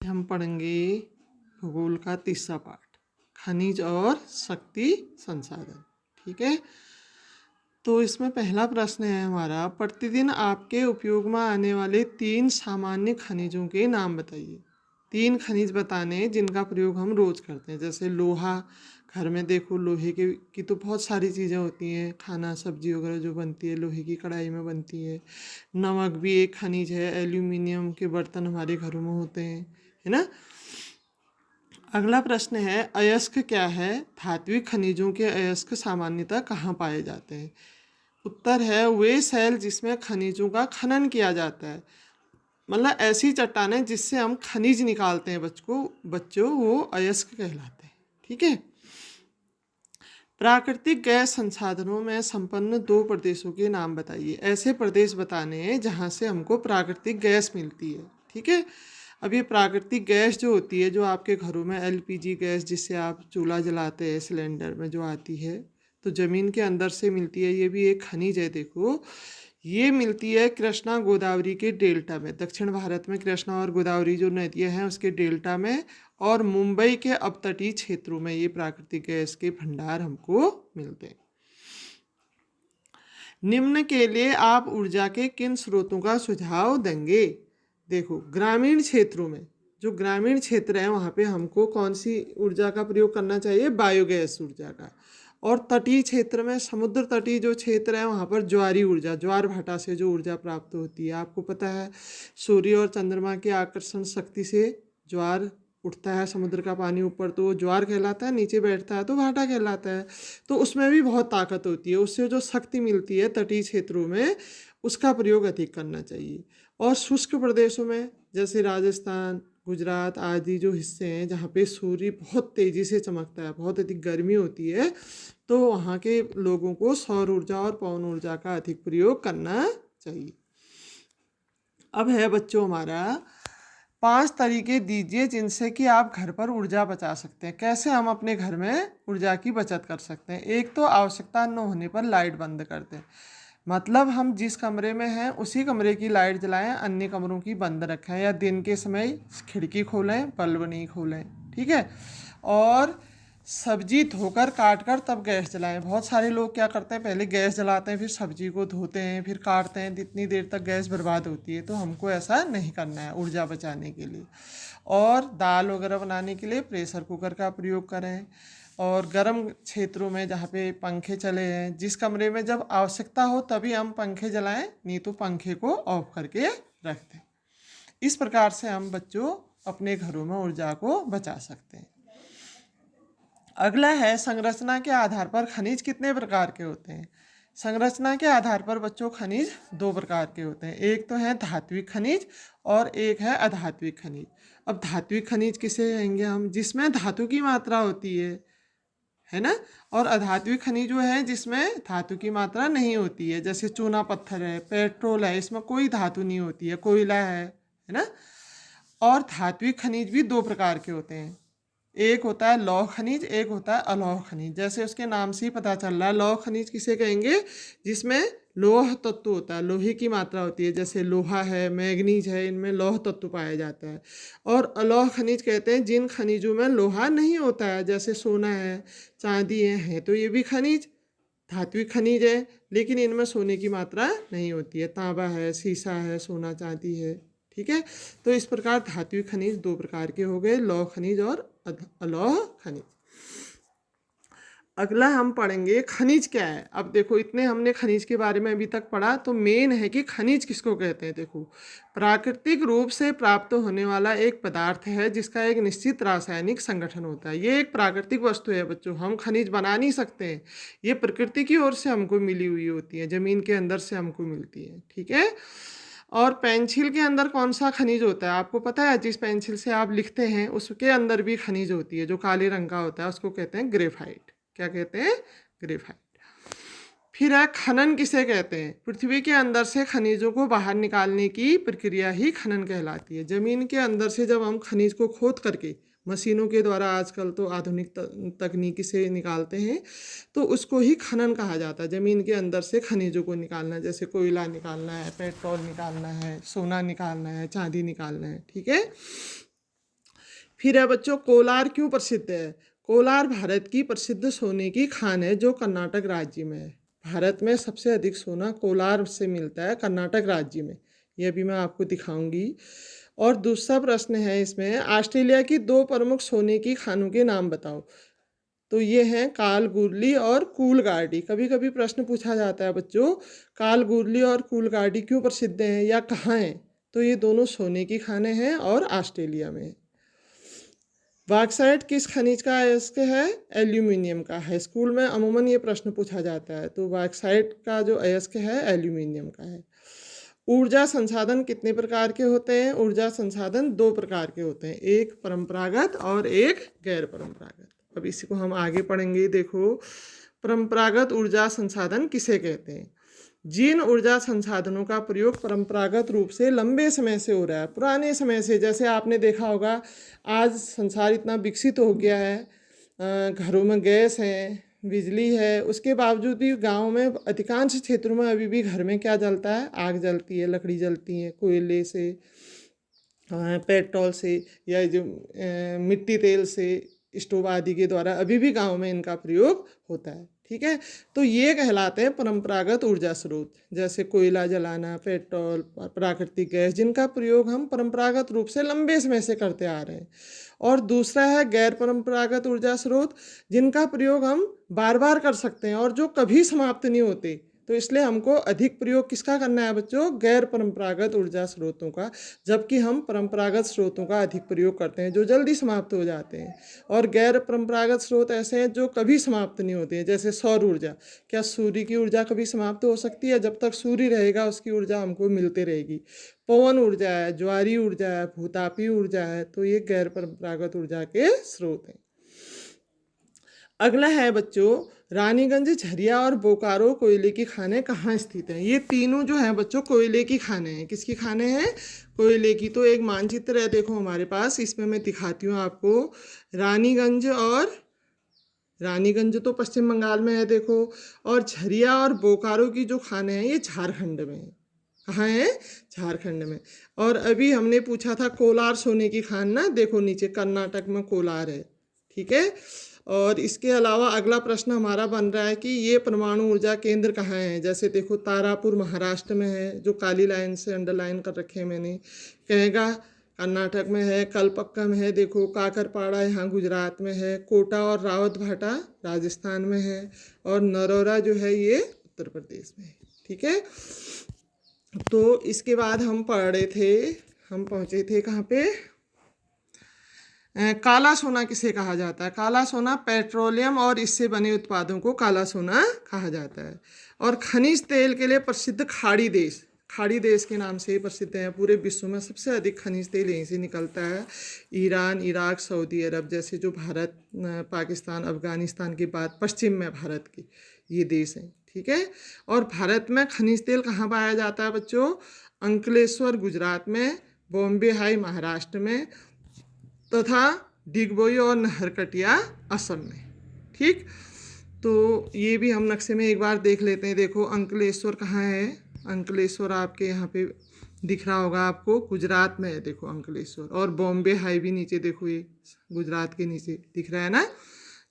हम पढ़ेंगे भूगोल का तीसरा पाठ, खनिज और शक्ति संसाधन। ठीक है, तो इसमें पहला प्रश्न है हमारा, प्रतिदिन आपके उपयोग में आने वाले 3 सामान्य खनिजों के नाम बताइए। 3 खनिज बताने जिनका प्रयोग हम रोज करते हैं, जैसे लोहा। घर में देखो लोहे की तो बहुत सारी चीज़ें होती हैं, खाना सब्जी वगैरह जो बनती है लोहे की कढ़ाई में बनती है। नमक भी एक खनिज है, एल्यूमिनियम के बर्तन हमारे घरों में होते हैं, है ना। अगला प्रश्न है, अयस्क क्या है। धात्विक खनिजों के अयस्क सामान्यतः कहाँ पाए जाते हैं। उत्तर है वे सेल जिसमें खनिजों का खनन किया जाता है, मतलब ऐसी चट्टानें जिससे हम खनिज निकालते हैं बच्चों, वो अयस्क कहलाते हैं। ठीक है, प्राकृतिक गैस संसाधनों में संपन्न 2 प्रदेशों के नाम बताइए। ऐसे प्रदेश बताने हैं जहाँ से हमको प्राकृतिक गैस मिलती है। ठीक है, अब ये प्राकृतिक गैस जो होती है, जो आपके घरों में एलपीजी गैस जिससे आप चूल्हा जलाते हैं सिलेंडर में जो आती है, तो ज़मीन के अंदर से मिलती है। ये भी एक खनिज है। देखो, ये मिलती है कृष्णा गोदावरी के डेल्टा में, दक्षिण भारत में कृष्णा और गोदावरी जो नदियाँ हैं उसके डेल्टा में, और मुंबई के अपतटीय क्षेत्रों में ये प्राकृतिक गैस के भंडार हमको मिलते हैं। निम्न के लिए आप ऊर्जा के किन स्रोतों का सुझाव देंगे। देखो, ग्रामीण क्षेत्रों में, जो ग्रामीण क्षेत्र है वहाँ पे हमको कौन सी ऊर्जा का प्रयोग करना चाहिए, बायोगैस ऊर्जा का। और तटीय क्षेत्र में, समुद्र तटीय जो क्षेत्र है वहाँ पर ज्वारी ऊर्जा, ज्वार भाटा से जो ऊर्जा प्राप्त होती है। आपको पता है सूर्य और चंद्रमा की आकर्षण शक्ति से ज्वार उठता है, समुद्र का पानी ऊपर तो वो ज्वार कहलाता है, नीचे बैठता है तो भाटा कहलाता है। तो उसमें भी बहुत ताकत होती है, उससे जो शक्ति मिलती है तटीय क्षेत्रों में, उसका प्रयोग अधिक करना चाहिए। और शुष्क प्रदेशों में जैसे राजस्थान, गुजरात आदि जो हिस्से हैं जहाँ पे सूर्य बहुत तेज़ी से चमकता है, बहुत अधिक गर्मी होती है, तो वहाँ के लोगों को सौर ऊर्जा और पवन ऊर्जा का अधिक प्रयोग करना चाहिए। अब है बच्चों हमारा 5 तरीके दीजिए जिनसे कि आप घर पर ऊर्जा बचा सकते हैं। कैसे हम अपने घर में ऊर्जा की बचत कर सकते हैं। एक तो आवश्यकता न होने पर लाइट बंद कर दें, मतलब हम जिस कमरे में हैं उसी कमरे की लाइट जलाएं, अन्य कमरों की बंद रखें, या दिन के समय खिड़की खोलें, बल्ब नहीं खोलें। ठीक है, और सब्जी धोकर काट कर तब गैस जलाएं। बहुत सारे लोग क्या करते हैं, पहले गैस जलाते हैं फिर सब्जी को धोते हैं फिर काटते हैं, इतनी देर तक गैस बर्बाद होती है। तो हमको ऐसा नहीं करना है ऊर्जा बचाने के लिए। और दाल वगैरह बनाने के लिए प्रेशर कुकर का प्रयोग करें। और गर्म क्षेत्रों में जहाँ पे पंखे चले हैं, जिस कमरे में जब आवश्यकता हो तभी हम पंखे जलाएं, नहीं तो पंखे को ऑफ करके रख दें। इस प्रकार से हम बच्चों अपने घरों में ऊर्जा को बचा सकते हैं। अगला है, संरचना के आधार पर खनिज कितने प्रकार के होते हैं। संरचना के आधार पर बच्चों खनिज 2 प्रकार के होते हैं। एक तो है धात्विक खनिज और एक है अधात्विक खनिज। अब धात्विक खनिज किसे कहेंगे हम, जिसमें धातु की मात्रा होती है ना। और अधात्विक खनिज जो है जिसमें धातु की मात्रा नहीं होती है, जैसे चूना पत्थर है, पेट्रोल है, इसमें कोई धातु नहीं होती है, कोयला है ना। और धात्विक खनिज भी 2 प्रकार के होते हैं, एक होता है लौह खनिज, एक होता है अलौह खनिज। जैसे उसके नाम से ही पता चल रहा है, लौह खनिज किसे कहेंगे, जिसमें लोह तत्व होता है, लोहे की मात्रा होती है, जैसे लोहा है, मैग्नीज है, इनमें लौह तत्व पाया जाता है। और अलौह खनिज कहते हैं जिन खनिजों में लोहा नहीं होता है, जैसे सोना है, चांदी है तो ये भी खनिज धात्विक खनिज है, लेकिन इनमें सोने की मात्रा नहीं होती है। तांबा है, सीसा है, सोना चांदी है। ठीक है, तो इस प्रकार धात्विक खनिज 2 प्रकार के हो गए, लौह खनिज और अलौह खनिज। अगला हम पढ़ेंगे खनिज क्या है। अब देखो, इतने हमने खनिज के बारे में अभी तक पढ़ा, तो मेन है कि खनिज किसको कहते हैं। देखो, प्राकृतिक रूप से प्राप्त होने वाला एक पदार्थ है जिसका एक निश्चित रासायनिक संगठन होता है। ये एक प्राकृतिक वस्तु है बच्चों, हम खनिज बना नहीं सकते हैं, ये प्रकृति की ओर से हमको मिली हुई होती है, जमीन के अंदर से हमको मिलती है। ठीक है, और पेंसिल के अंदर कौन सा खनिज होता है आपको पता है, जिस पेंसिल से आप लिखते हैं उसके अंदर भी खनिज होती है, जो काले रंग का होता है, उसको कहते हैं ग्रेफाइट। क्या कहते हैं, ग्रेफाइट। फिर है खनन किसे कहते हैं, पृथ्वी के अंदर से खनिजों को बाहर निकालने की प्रक्रिया ही खनन कहलाती है। जमीन के अंदर से जब हम खनिज को खोद करके मशीनों के द्वारा, आजकल तो आधुनिक तकनीकी से निकालते हैं, तो उसको ही खनन कहा जाता है। ज़मीन के अंदर से खनिजों को निकालना, जैसे कोयला निकालना है, पेट्रोल निकालना है, सोना निकालना है, चांदी निकालना है। ठीक है, फिर है बच्चों, कोलार क्यों प्रसिद्ध है? कोलार भारत की प्रसिद्ध सोने की खान है जो कर्नाटक राज्य में है। भारत में सबसे अधिक सोना कोलार से मिलता है, कर्नाटक राज्य में। यह भी मैं आपको दिखाऊंगी। और दूसरा प्रश्न है इसमें, ऑस्ट्रेलिया की 2 प्रमुख सोने की खानों के नाम बताओ। तो ये हैं कालगुरली और कूलगार्डी। कभी कभी प्रश्न पूछा जाता है बच्चों, कालगुरली और कूलगार्डी क्यों प्रसिद्ध हैं या कहाँ हैं? तो ये दोनों सोने की खानें हैं और ऑस्ट्रेलिया में। बॉक्साइट किस खनिज का अयस्क है? एल्यूमिनियम का है। स्कूल में अमूमन ये प्रश्न पूछा जाता है। तो बॉक्साइट का जो अयस्क है एल्यूमिनियम का है। ऊर्जा संसाधन कितने प्रकार के होते हैं? ऊर्जा संसाधन 2 प्रकार के होते हैं, एक परंपरागत और एक गैर परंपरागत। अब इसी को हम आगे पढ़ेंगे। देखो, परंपरागत ऊर्जा संसाधन किसे कहते हैं? जिन ऊर्जा संसाधनों का प्रयोग परंपरागत रूप से लंबे समय से हो रहा है, पुराने समय से, जैसे आपने देखा होगा आज संसार इतना विकसित हो गया है, घरों में गैस है, बिजली है, उसके बावजूद भी गांव में अधिकांश क्षेत्रों में अभी भी घर में क्या जलता है? आग जलती है, लकड़ी जलती है, कोयले से, पेट्रोल से, या जो मिट्टी तेल से, स्टोव आदि के द्वारा अभी भी गांव में इनका प्रयोग होता है। ठीक है, तो ये कहलाते हैं परंपरागत ऊर्जा स्रोत, जैसे कोयला जलाना, पेट्रोल, प्राकृतिक गैस, जिनका प्रयोग हम परंपरागत रूप से लंबे समय से करते आ रहे हैं। और दूसरा है गैर परंपरागत ऊर्जा स्रोत, जिनका प्रयोग हम बार बार कर सकते हैं और जो कभी समाप्त नहीं होते। तो इसलिए हमको अधिक प्रयोग किसका करना है बच्चों? गैर परंपरागत ऊर्जा स्रोतों का, जबकि हम परंपरागत स्रोतों का अधिक प्रयोग करते हैं जो जल्दी समाप्त हो जाते हैं। और गैर परंपरागत स्रोत ऐसे हैं जो कभी समाप्त नहीं होते हैं, जैसे सौर ऊर्जा। क्या सूर्य की ऊर्जा कभी समाप्त हो सकती है? जब तक सूर्य रहेगा उसकी ऊर्जा हमको मिलती रहेगी। पवन ऊर्जा है, ज्वारीय ऊर्जा है, भूतापीय ऊर्जा है, तो ये गैर परंपरागत ऊर्जा के स्रोत हैं। अगला है बच्चों, रानीगंज, झरिया और बोकारो कोयले की खानें कहाँ स्थित हैं? ये तीनों जो हैं बच्चों कोयले की खानें हैं। किसकी खानें हैं? कोयले की। तो एक मानचित्र है देखो हमारे पास, इसमें मैं दिखाती हूँ आपको। रानीगंज तो पश्चिम बंगाल में है देखो, और झरिया और बोकारो की जो खानें हैं ये झारखंड में है। कहाँ है? झारखंड में। और अभी हमने पूछा था कोलार सोने की खान ना, देखो नीचे कर्नाटक में कोलार है। ठीक है, और इसके अलावा अगला प्रश्न हमारा बन रहा है कि ये परमाणु ऊर्जा केंद्र कहाँ है? जैसे देखो तारापुर महाराष्ट्र में है, जो काली लाइन से अंडरलाइन कर रखे हैं मैंने। कहेगा कर्नाटक में है, कलपक्का में है, देखो काकरपाड़ा यहाँ गुजरात में है, कोटा और रावत भाटा राजस्थान में है, और नरोरा जो है ये उत्तर प्रदेश में है। ठीक है, तो इसके बाद हम पहुँचे थे कहाँ पे? काला सोना किसे कहा जाता है? काला सोना पेट्रोलियम और इससे बने उत्पादों को काला सोना कहा जाता है। और खनिज तेल के लिए प्रसिद्ध खाड़ी देश के नाम से ही प्रसिद्ध है। पूरे विश्व में सबसे अधिक खनिज तेल यहीं से निकलता है। ईरान, इराक, सऊदी अरब जैसे जो भारत, पाकिस्तान, अफगानिस्तान के बाद पश्चिम में भारत के ये देश हैं। ठीक है, और भारत में खनिज तेल कहाँ पाया जाता है बच्चों? अंकलेश्वर गुजरात में, बॉम्बे हाई महाराष्ट्र में, तथा डिगबोई और नहरकटिया असम में। ठीक, तो ये भी हम नक्शे में एक बार देख लेते हैं। देखो अंकलेश्वर कहाँ है? अंकलेश्वर आपके यहाँ पे दिख रहा होगा आपको, गुजरात में है देखो अंकलेश्वर। और बॉम्बे हाई भी नीचे देखो, ये गुजरात के नीचे दिख रहा है ना।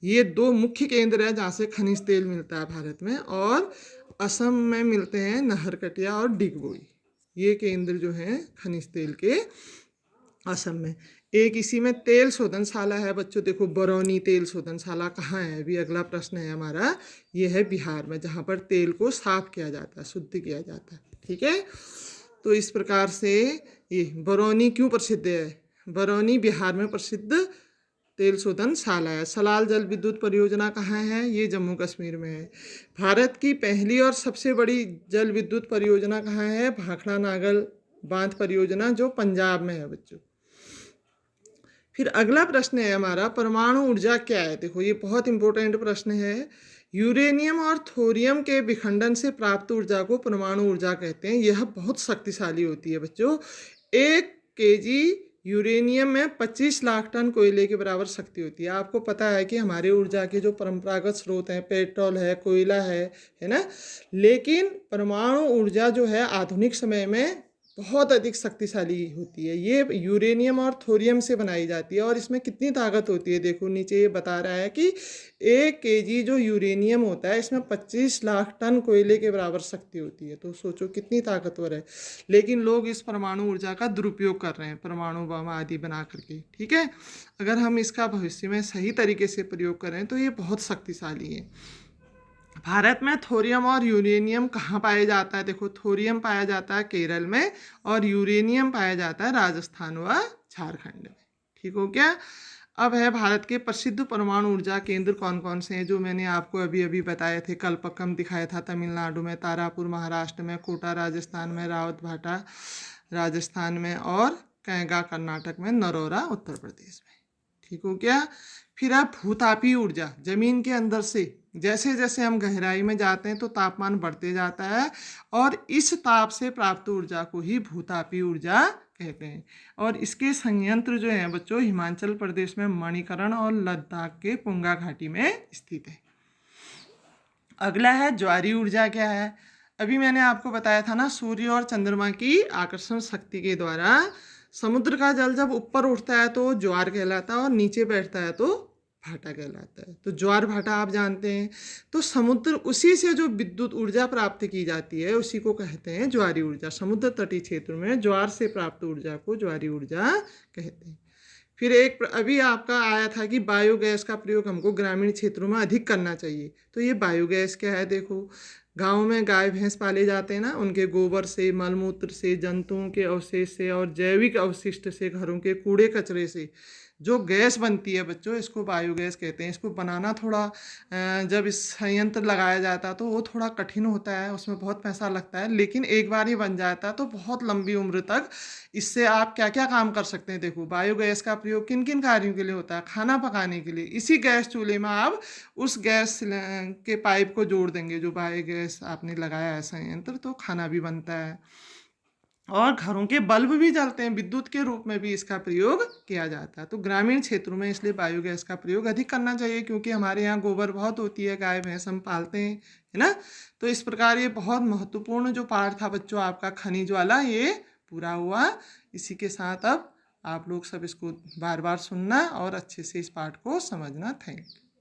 ये 2 मुख्य केंद्र है जहाँ से खनिज तेल मिलता है भारत में। और असम में मिलते हैं नहरकटिया और डिगबोई, ये केंद्र जो हैं खनिज तेल के असम में। एक इसी में तेल शोधनशाला है बच्चों, देखो बरौनी तेल शोधनशाला कहाँ है? अभी अगला प्रश्न है हमारा, ये है बिहार में, जहाँ पर तेल को साफ किया जाता है, शुद्ध किया जाता है। ठीक है, तो इस प्रकार से ये बरौनी क्यों प्रसिद्ध है? बरौनी बिहार में प्रसिद्ध तेल शोधनशाला है। सलाल जल विद्युत परियोजना कहाँ है? ये जम्मू कश्मीर में है। भारत की पहली और सबसे बड़ी जल विद्युत परियोजना कहाँ है? भाखड़ा नागल बांध परियोजना, जो पंजाब में है बच्चों। फिर अगला प्रश्न है हमारा, परमाणु ऊर्जा क्या है? देखो ये बहुत इंपॉर्टेंट प्रश्न है। यूरेनियम और थोरियम के विखंडन से प्राप्त ऊर्जा को परमाणु ऊर्जा कहते हैं। यह बहुत शक्तिशाली होती है बच्चों। 1 केजी यूरेनियम में 25 लाख टन कोयले के बराबर शक्ति होती है। आपको पता है कि हमारे ऊर्जा के जो परंपरागत स्रोत हैं, पेट्रोल है, कोयला है ना, लेकिन परमाणु ऊर्जा जो है आधुनिक समय में बहुत अधिक शक्तिशाली होती है। ये यूरेनियम और थोरियम से बनाई जाती है और इसमें कितनी ताकत होती है, देखो नीचे ये बता रहा है कि 1 kg जो यूरेनियम होता है इसमें 25 लाख टन कोयले के बराबर शक्ति होती है। तो सोचो कितनी ताकतवर है। लेकिन लोग इस परमाणु ऊर्जा का दुरुपयोग कर रहे हैं, परमाणु बम आदि बना करके। ठीक है, अगर हम इसका भविष्य में सही तरीके से प्रयोग करें तो ये बहुत शक्तिशाली है। भारत में थोरियम और यूरेनियम कहाँ पाया जाता है, देखो थोरियम पाया जाता है केरल में और यूरेनियम पाया जाता है राजस्थान व झारखंड में। ठीक हो क्या। अब है भारत के प्रसिद्ध परमाणु ऊर्जा केंद्र कौन कौन से हैं, जो मैंने आपको अभी अभी बताए थे। कल्पक्कम दिखाया था तमिलनाडु में, तारापुर महाराष्ट्र में, कोटा राजस्थान में, रावतभाटा राजस्थान में और कैगा कर्नाटक में, नरोरा उत्तर प्रदेश में। ठीक हो क्या। फिर आप भूतापीय ऊर्जा, जमीन के अंदर से जैसे जैसे हम गहराई में जाते हैं तो तापमान बढ़ते जाता है और इस ताप से प्राप्त ऊर्जा को ही भूतापीय ऊर्जा कहते हैं। और इसके संयंत्र जो हैं बच्चों हिमाचल प्रदेश में मणिकरण और लद्दाख के पुंगा घाटी में स्थित है। अगला है ज्वारीय ऊर्जा। क्या है, अभी मैंने आपको बताया था ना, सूर्य और चंद्रमा की आकर्षण शक्ति के द्वारा समुद्र का जल जब ऊपर उठता है तो ज्वार कहलाता है और नीचे बैठता है तो भाटा कहलाता है। तो ज्वार भाटा आप जानते हैं। तो समुद्र, उसी से जो विद्युत ऊर्जा प्राप्त की जाती है उसी को कहते हैं ज्वारीय ऊर्जा। समुद्र तटीय क्षेत्र में ज्वार से प्राप्त ऊर्जा को ज्वारीय ऊर्जा कहते हैं। फिर एक अभी आपका आया था कि बायोगैस का प्रयोग हमको ग्रामीण क्षेत्रों में अधिक करना चाहिए। तो ये बायोगैस क्या है, देखो गाँव में गाय भैंस पाले जाते हैं ना, उनके गोबर से, मलमूत्र से, जंतुओं के अवशेष से और जैविक अवशिष्ट से, घरों के कूड़े कचरे से जो गैस बनती है बच्चों, इसको बायोगैस कहते हैं। इसको बनाना थोड़ा जब इस संयंत्र लगाया जाता है तो वो थोड़ा कठिन होता है, उसमें बहुत पैसा लगता है, लेकिन एक बार ही बन जाता है तो बहुत लंबी उम्र तक इससे आप क्या क्या काम कर सकते हैं। देखो बायोगैस का प्रयोग किन किन कार्यों के लिए होता है, खाना पकाने के लिए। इसी गैस चूल्हे में आप उस गैस के पाइप को जोड़ देंगे, जो बायोगैस आपने लगाया है संयंत्र, तो खाना भी बनता है और घरों के बल्ब भी जलते हैं। विद्युत के रूप में भी इसका प्रयोग किया जाता है। तो ग्रामीण क्षेत्रों में इसलिए बायोगैस का प्रयोग अधिक करना चाहिए, क्योंकि हमारे यहाँ गोबर बहुत होती है, गाय भैंस हम पालते हैं, है ना। तो इस प्रकार ये बहुत महत्वपूर्ण जो पाठ था बच्चों आपका खनिज वाला, ये पूरा हुआ। इसी के साथ अब आप लोग सब इसको बार बार सुनना और अच्छे से इस पाठ को समझना। Thank you.